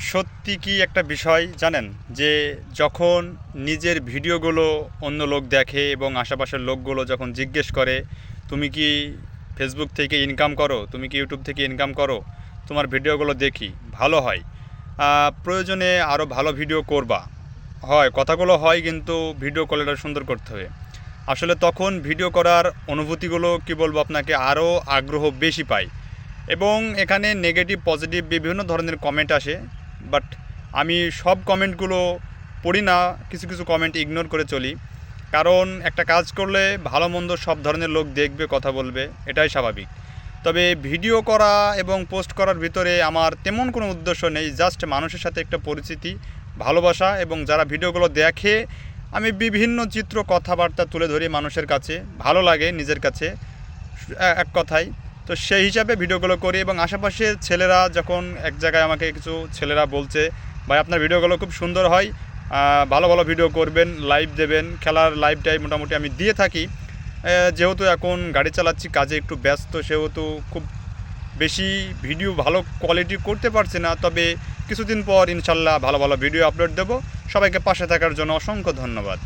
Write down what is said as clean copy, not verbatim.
সত্যি কি একটা বিষয় জানেন যে যখন নিজের ভিডিওগুলো অন্য লোক দেখে এবং আশেপাশের লোকগুলো যখন জিজ্ঞেস করে তুমি কি ফেসবুক থেকে ইনকাম করো, তুমি কি ইউটিউব থেকে ইনকাম করো, তোমার ভিডিওগুলো দেখি ভালো হয়, প্রয়োজনে আরও ভালো ভিডিও করবা, হয় কথাগুলো হয় কিন্তু ভিডিও কোয়ালিটি সুন্দর করতে হবে। আসলে তখন ভিডিও করার অনুভূতিগুলো কি বলবো আপনাকে, আরও আগ্রহ বেশি পাই। এবং এখানে নেগেটিভ পজিটিভ বিভিন্ন ধরনের কমেন্ট আসে, বাট আমি সব কমেন্টগুলো পড়ি না, কিছু কিছু কমেন্ট ইগনোর করে চলি। কারণ একটা কাজ করলে ভালো মন্দ সব ধরনের লোক দেখবে, কথা বলবে, এটাই স্বাভাবিক। তবে ভিডিও করা এবং পোস্ট করার ভিতরে আমার তেমন কোনো উদ্দেশ্য নেই, জাস্ট মানুষের সাথে একটা পরিচিতি, ভালোবাসা, এবং যারা ভিডিওগুলো দেখে আমি বিভিন্ন চিত্র কথাবার্তা তুলে ধরি মানুষের কাছে, ভালো লাগে নিজের কাছে, এক কথায়। তো সেই হিসাবে ভিডিওগুলো করি এবং আশেপাশের ছেলেরা যখন এক জায়গায় আমাকে কিছু ছেলেরা বলছে ভাই আপনার ভিডিওগুলো খুব সুন্দর হয়, ভালো ভালো ভিডিও করবেন, লাইভ দেবেন, খেলার লাইভটাই মোটামুটি আমি দিয়ে থাকি। যেহেতু এখন গাড়ি চালাচ্ছি, কাজে একটু ব্যস্ত, সেহেতু খুব বেশি ভিডিও ভালো কোয়ালিটি করতে পারছি না। তবে কিছুদিন পর ইনশাল্লাহ ভালো ভালো ভিডিও আপলোড দেবো। সবাইকে পাশে থাকার জন্য অসংখ্য ধন্যবাদ।